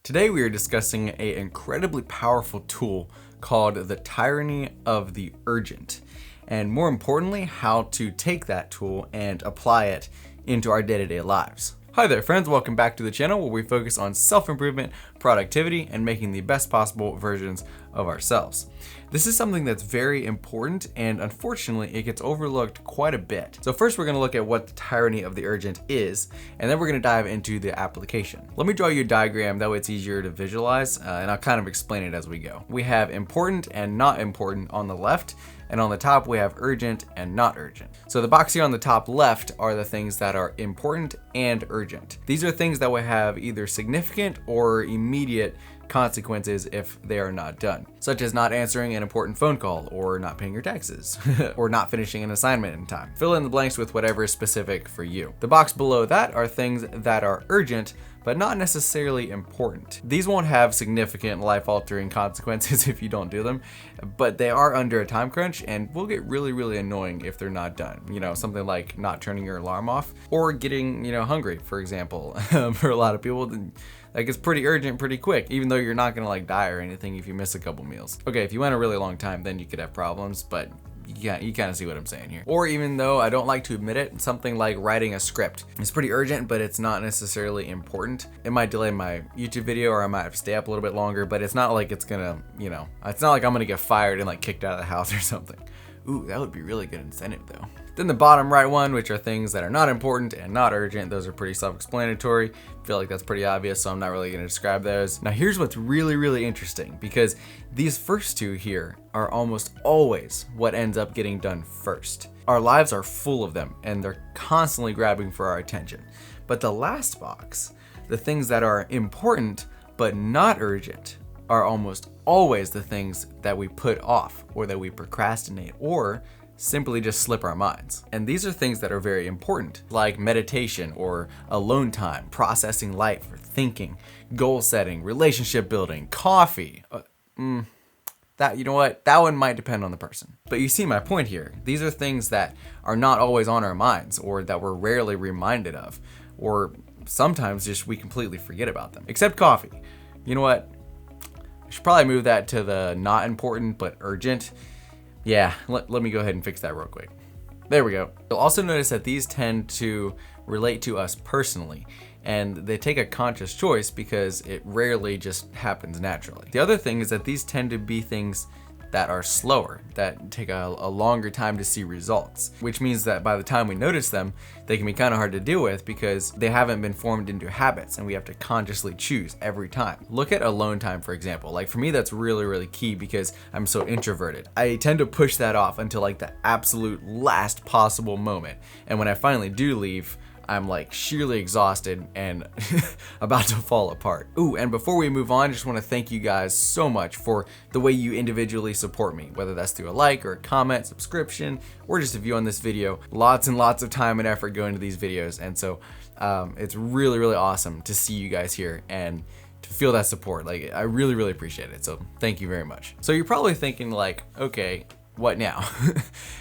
Today we are discussing an incredibly powerful tool called the Tyranny of the Urgent, and more importantly, how to take that tool and apply it into our day-to-day lives. Hi there friends, welcome back to the channel where we focus on self-improvement, productivity, and making the best possible versions of ourselves. This is something that's very important, and unfortunately it gets overlooked quite a bit. So first we're going to look at what the Tyranny of the Urgent is, and then we're going to dive into the application. Let me draw you a diagram, that way it's easier to visualize, and I'll kind of explain it as we go. We have important and not important on the left, and on the top we have urgent and not urgent. So the box here on the top left are the things that are important and urgent. These are things that will have either significant or immediate consequences if they are not done, such as not answering an important phone call, or not paying your taxes, or not finishing an assignment in time. Fill in the blanks with whatever is specific for you. The box below that are things that are urgent but not necessarily important. These won't have significant life-altering consequences if you don't do them, but they are under a time crunch and will get really annoying if they're not done. You know, something like not turning your alarm off or getting, hungry, for example. For a lot of people, like, it's pretty urgent pretty quick, even though you're not gonna like die or anything if you miss a couple meals. Okay, if you went a really long time, then you could have problems, but you kind of see what I'm saying here. Or even though I don't like to admit it, something like writing a script. It's pretty urgent, but it's not necessarily important. It might delay my YouTube video, or I might have to stay up a little bit longer, but it's not like it's gonna, it's not like I'm gonna get fired and like kicked out of the house or something. Ooh, that would be really good incentive though. Then the bottom right one, which are things that are not important and not urgent. Those are pretty self-explanatory. I feel like that's pretty obvious, so I'm not really gonna describe those. Now here's what's really interesting, because these first two here are almost always what ends up getting done first. Our lives are full of them, and they're constantly grabbing for our attention. But the last box, the things that are important but not urgent, are almost always the things that we put off, or that we procrastinate, or simply just slip our minds. And these are things that are very important, like meditation or alone time, processing life or thinking, goal setting, relationship building, coffee. That one might depend on the person. But you see my point here. These are things that are not always on our minds, or that we're rarely reminded of, or sometimes just we completely forget about them. Except coffee. You know what? I should probably move that to the not important but urgent. Yeah, let me go ahead and fix that real quick. There we go. You'll also notice that these tend to relate to us personally, and they take a conscious choice because it rarely just happens naturally. The other thing is that these tend to be things that are slower, that take a longer time to see results, which means that by the time we notice them, they can be kind of hard to deal with because they haven't been formed into habits, and we have to consciously choose every time. Look at alone time, for example. Like, for me, that's really key because I'm so introverted. I tend to push that off until like the absolute last possible moment, and when I finally do leave, I'm like sheerly exhausted and about to fall apart. Ooh, and before we move on, I just want to thank you guys so much for the way you individually support me, whether that's through a like or a comment, subscription, or just a view on this video. Lots and lots of time and effort go into these videos, and so it's really awesome to see you guys here and to feel that support. Like, I really appreciate it, so thank you very much. So you're probably thinking like, okay, what now?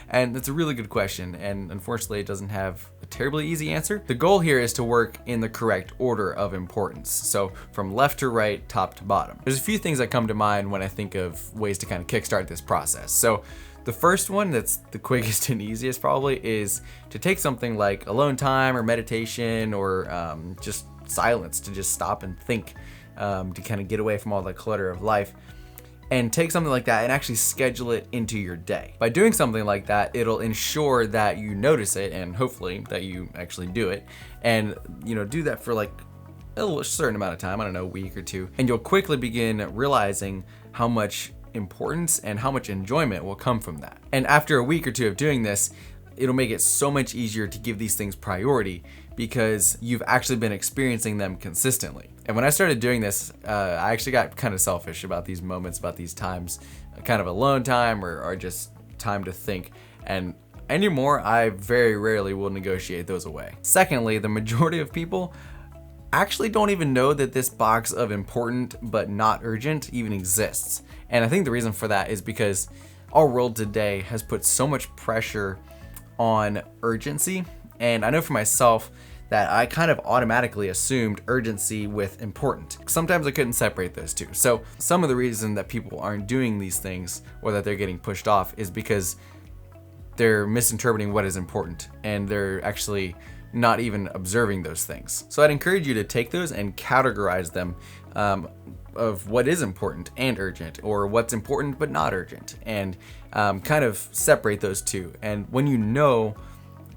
And that's a really good question, and unfortunately it doesn't have a terribly easy answer. The goal here is to work in the correct order of importance, so from left to right, top to bottom. There's a few things that come to mind when I think of ways to kind of kickstart this process. So the first one, that's the quickest and easiest probably, is to take something like alone time or meditation, or just silence, to just stop and think, to kind of get away from all the clutter of life. And take something like that and actually schedule it into your day. By doing something like that, it'll ensure that you notice it, and hopefully that you actually do it, and do that for like a certain amount of time, I don't know, a week or two, and you'll quickly begin realizing how much importance and how much enjoyment will come from that. And after a week or two of doing this, it'll make it so much easier to give these things priority because you've actually been experiencing them consistently. And when I started doing this, I actually got kind of selfish about these moments, about these times, kind of alone time or just time to think. And anymore, I very rarely will negotiate those away. Secondly, the majority of people actually don't even know that this box of important but not urgent even exists. And I think the reason for that is because our world today has put so much pressure on urgency. And I know for myself that I kind of automatically assumed urgency with important. Sometimes I couldn't separate those two. So some of the reason that people aren't doing these things or that they're getting pushed off is because they're misinterpreting what is important and they're actually not even observing those things. So I'd encourage you to take those and categorize them of what is important and urgent, or what's important but not urgent, and kind of separate those two. And when you know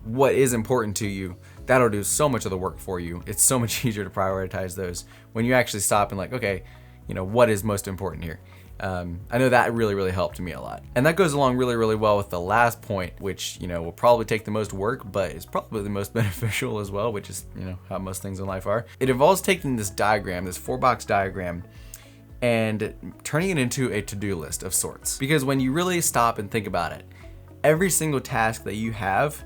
what is important to you, that'll do so much of the work for you. It's so much easier to prioritize those when you actually stop and like, okay, what is most important here? I know that really helped me a lot. And that goes along really well with the last point, which, will probably take the most work, but is probably the most beneficial as well, which is, how most things in life are. It involves taking this diagram, this 4-box diagram, and turning it into a to-do list of sorts. Because when you really stop and think about it, every single task that you have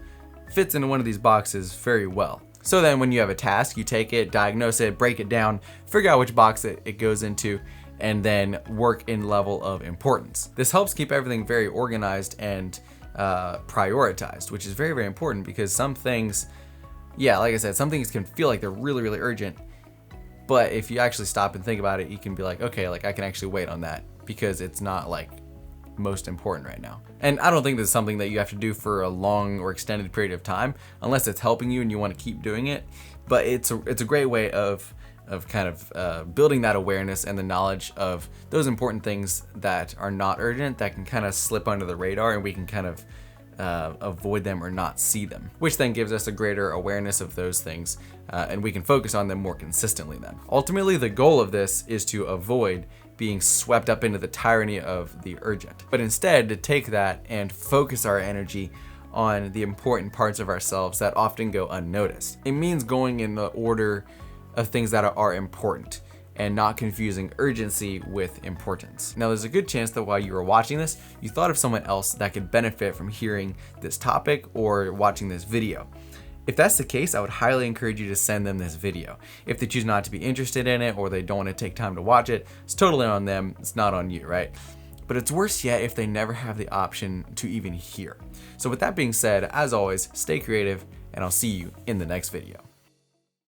fits into one of these boxes very well. So then when you have a task, you take it, diagnose it, break it down, figure out which box it goes into, and then work in level of importance. This helps keep everything very organized and prioritized, which is very important, because some things, like I said, some things can feel like they're really urgent, but if you actually stop and think about it, you can be like, okay, like I can actually wait on that because it's not like most important right now. And I don't think this is something that you have to do for a long or extended period of time unless it's helping you and you want to keep doing it. But it's a great way of kind of building that awareness and the knowledge of those important things that are not urgent, that can kind of slip under the radar, and we can kind of avoid them or not see them, which then gives us a greater awareness of those things, and we can focus on them more consistently then. Ultimately, the goal of this is to avoid being swept up into the tyranny of the urgent, but instead to take that and focus our energy on the important parts of ourselves that often go unnoticed. It means going in the order of things that are important and not confusing urgency with importance. Now, there's a good chance that while you were watching this, you thought of someone else that could benefit from hearing this topic or watching this video. If that's the case, I would highly encourage you to send them this video. If they choose not to be interested in it or they don't want to take time to watch it, it's totally on them, it's not on you, right? But it's worse yet if they never have the option to even hear. So with that being said, as always, stay creative, and I'll see you in the next video.